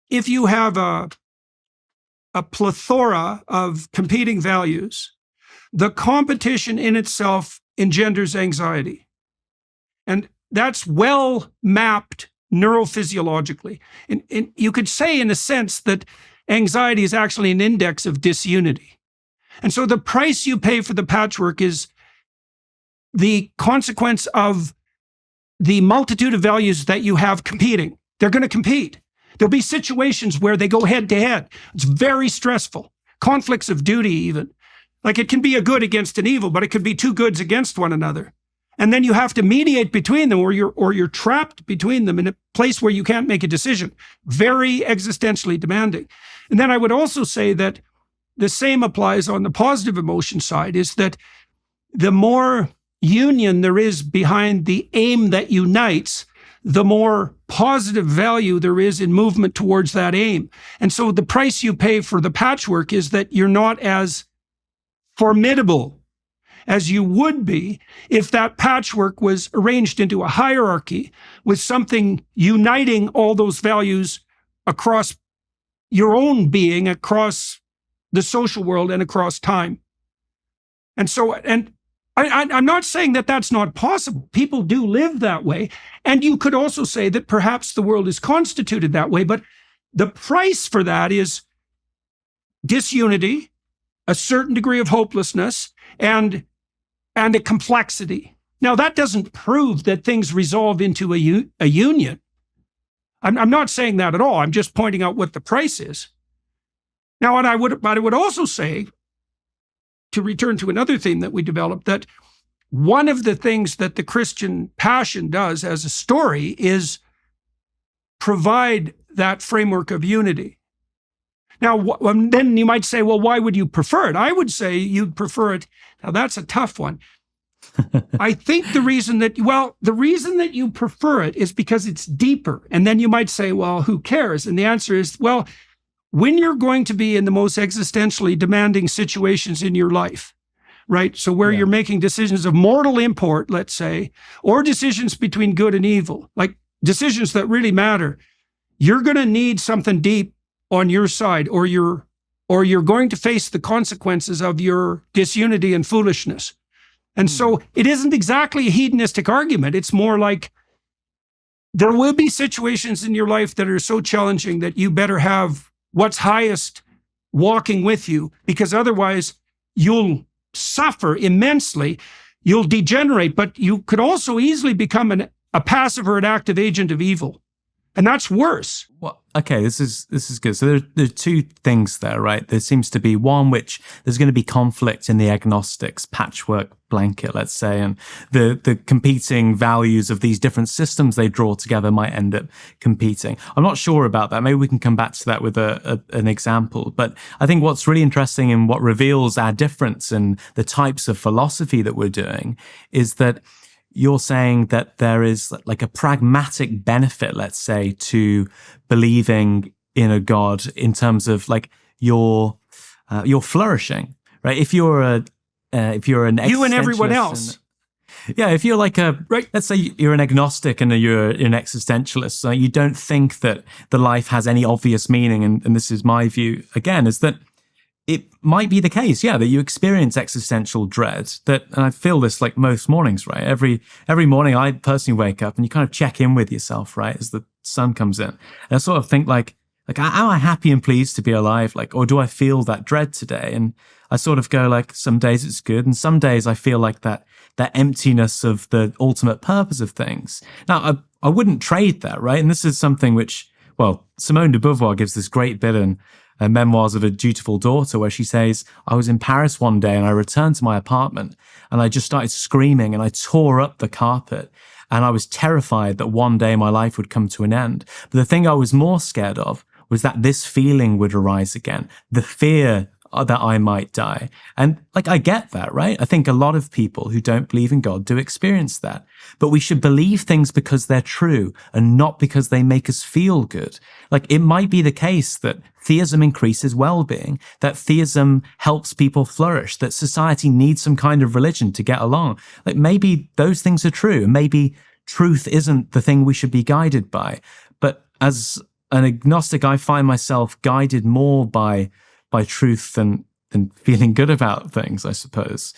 if you have a plethora of competing values, the competition in itself engenders anxiety. And that's well mapped neurophysiologically. And you could say, in a sense, that anxiety is actually an index of disunity. And so the price you pay for the patchwork is the consequence of the multitude of values that you have competing. They're going to compete. There'll be situations where they go head to head. It's very stressful. Conflicts of duty, even. Like, it can be a good against an evil, but it could be two goods against one another. And then you have to mediate between them, or you're trapped between them in a place where you can't make a decision. Very existentially demanding. And then I would also say that the same applies on the positive emotion side, is that the more union there is behind the aim that unites, the more positive value there is in movement towards that aim. And so the price you pay for the patchwork is that you're not as formidable as you would be if that patchwork was arranged into a hierarchy with something uniting all those values across your own being, across the social world, and across time. And so, and I'm not saying that that's not possible. People do live that way. And you could also say that perhaps the world is constituted that way, but the price for that is disunity, a certain degree of hopelessness, and a complexity. Now, that doesn't prove that things resolve into a union. I'm not saying that at all. I'm just pointing out what the price is. Now, and I would also say, to return to another theme that we developed, that one of the things that the Christian passion does as a story is provide that framework of unity. Now, then you might say, well, why would you prefer it? I would say you'd prefer it. Now, that's a tough one. I think the reason that you prefer it is because it's deeper. And then you might say, well, who cares? And the answer is, well, when you're going to be in the most existentially demanding situations in your life, right? So where you're making decisions of mortal import, let's say, or decisions between good and evil, like decisions that really matter, you're going to need something deep on your side, or you're going to face the consequences of your disunity and foolishness. And so it isn't exactly a hedonistic argument. It's more like there will be situations in your life that are so challenging that you better have what's highest walking with you, because otherwise you'll suffer immensely. You'll degenerate, but you could also easily become a passive or an active agent of evil. And that's worse. Well, okay, this is good. So there are two things there, right? There seems to be one which there's going to be conflict in the agnostics patchwork blanket, let's say, and the competing values of these different systems they draw together might end up competing. I'm not sure about that. Maybe we can come back to that with an example. But I think what's really interesting and what reveals our difference in the types of philosophy that we're doing is that you're saying that there is like a pragmatic benefit, let's say, to believing in a God in terms of like your flourishing, right? If you're an you and everyone else. If you're like let's say you're an agnostic and you're an existentialist, so you don't think that the life has any obvious meaning, and this is my view again, is that it might be the case, that you experience existential dread. And I feel this like most mornings, right? Every morning I personally wake up and you kind of check in with yourself, right, as the sun comes in. And I sort of think like, am I happy and pleased to be alive? Like, or do I feel that dread today? And I sort of go like, some days it's good, and some days I feel like that emptiness of the ultimate purpose of things. Now, I wouldn't trade that, right? And this is something which, well, Simone de Beauvoir gives this great bit in Memoirs of a Dutiful Daughter, where she says, I was in Paris one day and I returned to my apartment and I just started screaming and I tore up the carpet, and I was terrified that one day my life would come to an end. But the thing I was more scared of was that this feeling would arise again, the fear that I might die. And like, I get that, right? I think a lot of people who don't believe in God do experience that. But we should believe things because they're true and not because they make us feel good. Like, it might be the case that theism increases well-being, that theism helps people flourish, that society needs some kind of religion to get along. Like, maybe those things are true. Maybe truth isn't the thing we should be guided by. But as an agnostic, I find myself guided more by truth than feeling good about things, I suppose.